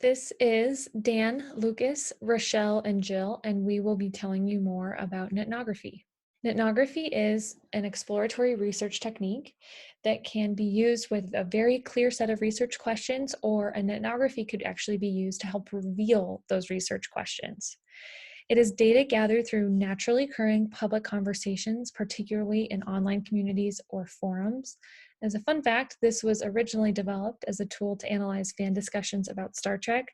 This is Dan, Lucas, Rochelle, and Jill, and we will be telling you more about netnography. Netnography is an exploratory research technique that can be used with a very clear set of research questions, or a netnography could actually be used to help reveal those research questions. It is data gathered through naturally occurring public conversations, particularly in online communities or forums. As a fun fact, this was originally developed as a tool to analyze fan discussions about Star Trek,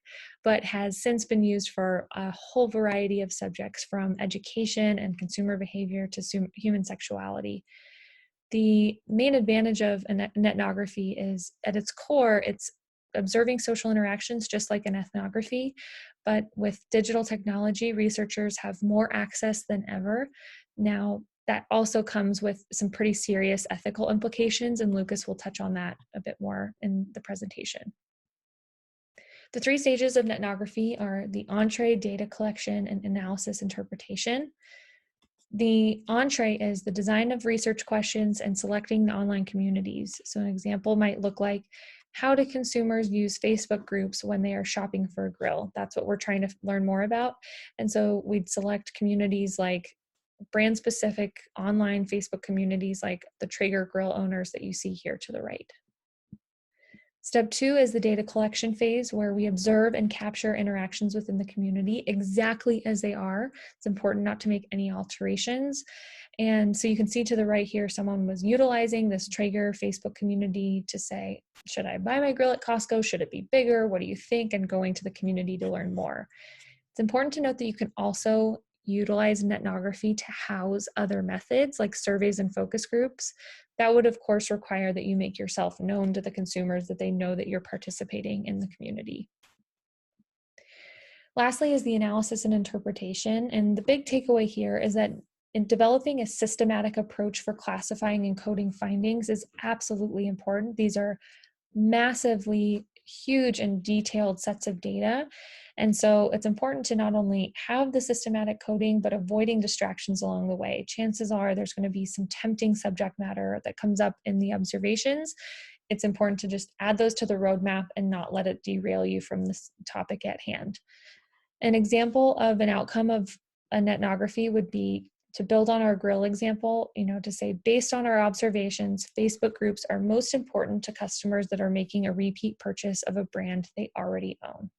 but has since been used for a whole variety of subjects, from education and consumer behavior to human sexuality. The main advantage of netnography is, at its core, it's observing social interactions just like an ethnography, but with digital technology, researchers have more access than ever. Now, that also comes with some pretty serious ethical implications, and Lucas will touch on that a bit more in the presentation. The three stages of netnography are the entree, data collection, and analysis interpretation. The entree is the design of research questions and selecting the online communities. So an example might look like, how do consumers use Facebook groups when they are shopping for a grill? That's what we're trying to learn more about. And so we'd select communities like brand-specific online Facebook communities like the Traeger grill owners that you see here to the right. Step 2 is the data collection phase, where we observe and capture interactions within the community exactly as they are. It's important not to make any alterations. And so you can see to the right here, someone was utilizing this Traeger Facebook community to say, should I buy my grill at Costco? Should it be bigger? What do you think? And going to the community to learn more. It's important to note that you can also utilize netnography to house other methods like surveys and focus groups. That would, of course, require that you make yourself known to the consumers, that they know that you're participating in the community. Lastly is the analysis and interpretation. And the big takeaway here is that in developing a systematic approach for classifying and coding findings is absolutely important. These are massively huge and detailed sets of data. And so it's important to not only have the systematic coding, but avoiding distractions along the way. Chances are there's going to be some tempting subject matter that comes up in the observations. It's important to just add those to the roadmap and not let it derail you from this topic at hand. An example of an outcome of a netnography would be to build on our grill example, to say, based on our observations, Facebook groups are most important to customers that are making a repeat purchase of a brand they already own.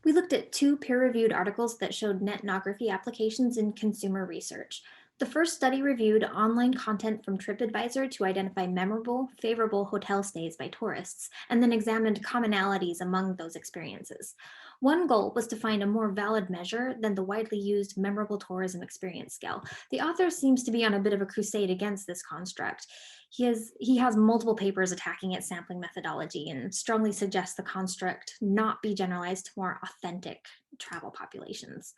We looked at two peer-reviewed articles that showed netnography applications in consumer research. The first study reviewed online content from TripAdvisor to identify memorable, favorable hotel stays by tourists, and then examined commonalities among those experiences. One goal was to find a more valid measure than the widely used memorable tourism experience scale. The author seems to be on a bit of a crusade against this construct. He has multiple papers attacking its sampling methodology and strongly suggests the construct not be generalized to more authentic travel populations.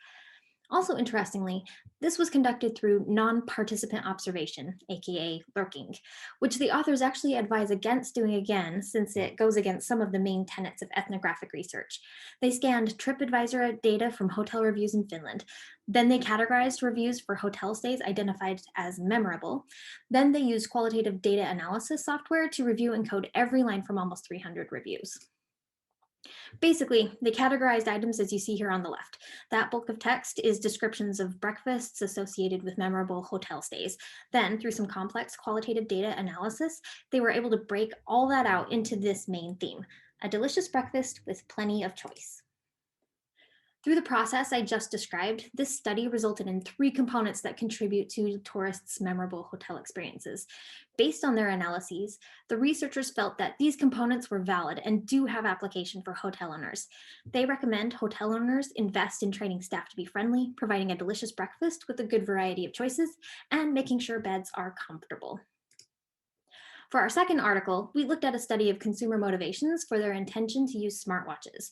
Also interestingly, this was conducted through non-participant observation, aka lurking, which the authors actually advise against doing again since it goes against some of the main tenets of ethnographic research. They scanned TripAdvisor data from hotel reviews in Finland. Then they categorized reviews for hotel stays identified as memorable. Then they used qualitative data analysis software to review and code every line from almost 300 reviews. Basically, they categorized items as you see here on the left. That bulk of text is descriptions of breakfasts associated with memorable hotel stays. Then, through some complex qualitative data analysis, they were able to break all that out into this main theme: a delicious breakfast with plenty of choice. Through the process I just described, this study resulted in three components that contribute to tourists' memorable hotel experiences. Based on their analyses, the researchers felt that these components were valid and do have application for hotel owners. They recommend hotel owners invest in training staff to be friendly, providing a delicious breakfast with a good variety of choices, and making sure beds are comfortable. For our second article, we looked at a study of consumer motivations for their intention to use smartwatches.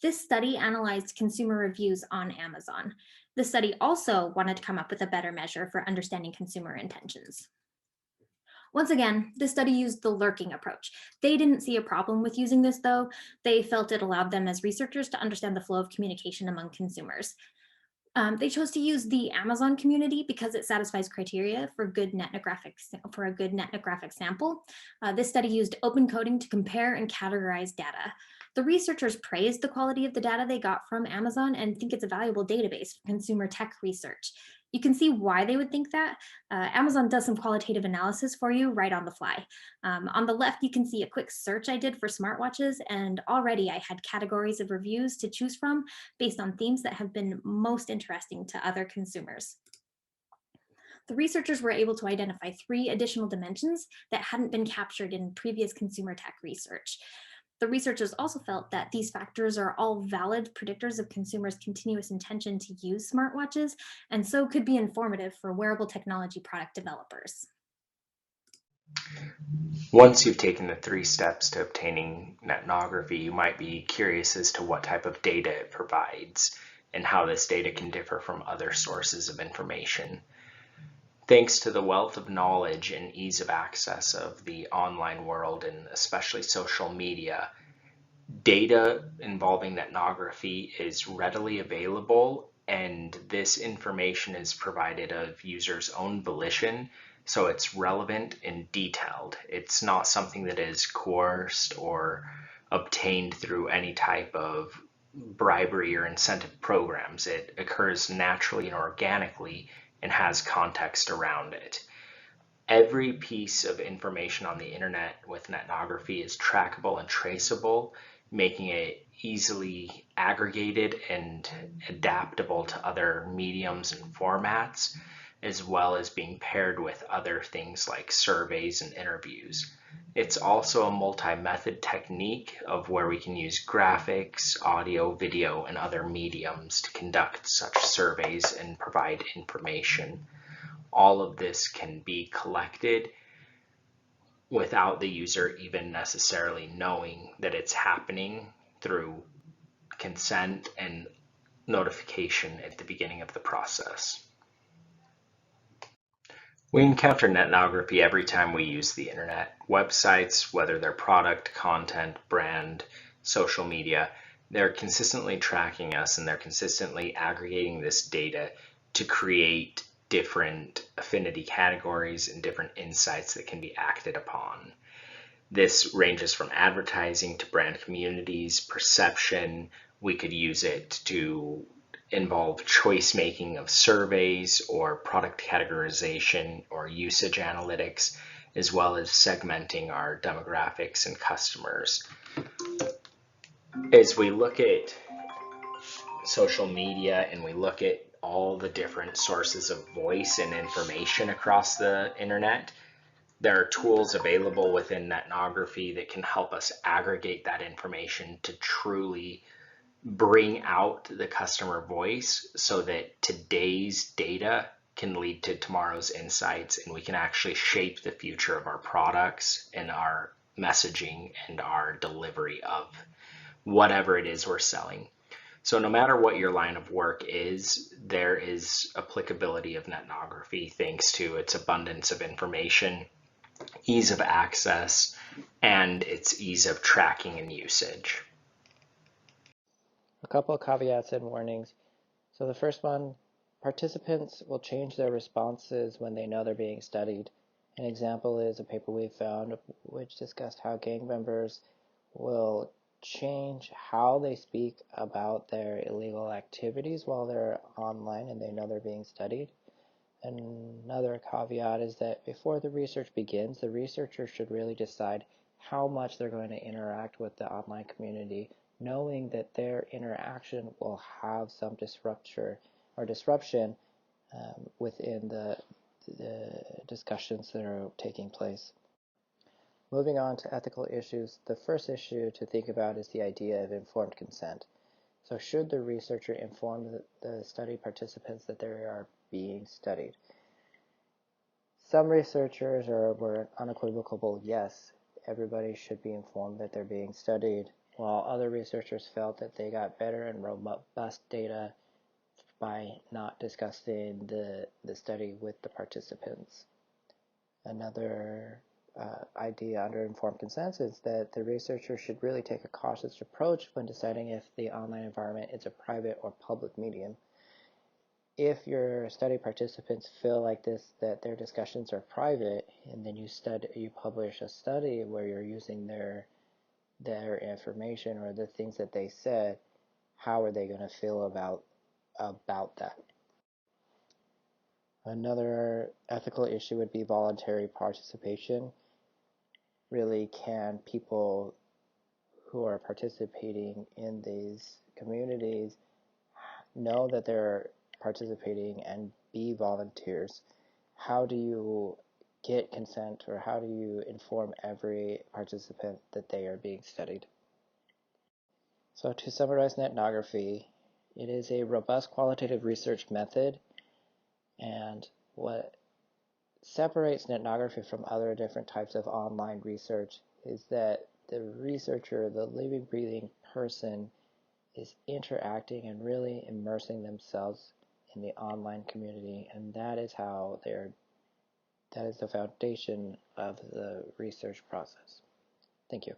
This study analyzed consumer reviews on Amazon. The study also wanted to come up with a better measure for understanding consumer intentions. Once again, this study used the lurking approach. They didn't see a problem with using this, though. They felt it allowed them as researchers to understand the flow of communication among consumers. They chose to use the Amazon community because it satisfies criteria for a good netnographic sample. This study used open coding to compare and categorize data. The researchers praised the quality of the data they got from Amazon and think it's a valuable database for consumer tech research. You can see why they would think that. Amazon does some qualitative analysis for you right on the fly. On the left, you can see a quick search I did for smartwatches, and already I had categories of reviews to choose from based on themes that have been most interesting to other consumers. The researchers were able to identify 3 additional dimensions that hadn't been captured in previous consumer tech research. The researchers also felt that these factors are all valid predictors of consumers' continuous intention to use smartwatches, and so could be informative for wearable technology product developers. Once you've taken the 3 steps to obtaining netnography, you might be curious as to what type of data it provides and how this data can differ from other sources of information. Thanks to the wealth of knowledge and ease of access of the online world and especially social media, data involving netnography is readily available, and this information is provided of users' own volition, so it's relevant and detailed. It's not something that is coerced or obtained through any type of bribery or incentive programs. It occurs naturally and organically and has context around it. Every piece of information on the internet with netnography is trackable and traceable, making it easily aggregated and adaptable to other mediums and formats, as well as being paired with other things like surveys and interviews. It's also a multi-method technique of where we can use graphics, audio, video, and other mediums to conduct such surveys and provide information. All of this can be collected without the user even necessarily knowing that it's happening through consent and notification at the beginning of the process. We encounter netnography every time we use the internet. Websites, whether they're product, content, brand, social media, they're consistently tracking us and they're consistently aggregating this data to create different affinity categories and different insights that can be acted upon. This ranges from advertising to brand communities, perception. We could use it to involve choice making of surveys or product categorization or usage analytics, as well as segmenting our demographics and customers. As we look at social media and we look at all the different sources of voice and information across the internet, there are tools available within netnography that can help us aggregate that information to truly bring out the customer voice so that today's data can lead to tomorrow's insights, and we can actually shape the future of our products and our messaging and our delivery of whatever it is we're selling. So no matter what your line of work is, there is applicability of netnography thanks to its abundance of information, ease of access, and its ease of tracking and usage. A couple of caveats and warnings. So the first one, participants will change their responses when they know they're being studied. An example is a paper we found which discussed how gang members will change how they speak about their illegal activities while they're online and they know they're being studied. Another caveat is that before the research begins, the researcher should really decide how much they're going to interact with the online community, knowing that their interaction will have some disruption within the discussions that are taking place. Moving on to ethical issues, the first issue to think about is the idea of informed consent. So should the researcher inform the study participants that they are being studied? Some researchers were unequivocal yes, everybody should be informed that they're being studied, while other researchers felt that they got better and robust data by not discussing the study with the participants. Another idea under informed consent is that the researcher should really take a cautious approach when deciding if the online environment is a private or public medium. if your study participants feel like this, that their discussions are private, and then you publish a study where you're using their information or the things that they said, how are they going to feel about that? Another ethical issue would be voluntary participation. Really, can people who are participating in these communities know that they're participating and be volunteers? How do you get consent, or how do you inform every participant that they are being studied? So to summarize netnography, it is a robust qualitative research method, and what separates netnography from other different types of online research is that the researcher, the living, breathing person, is interacting and really immersing themselves in the online community, and that is the foundation of the research process. Thank you.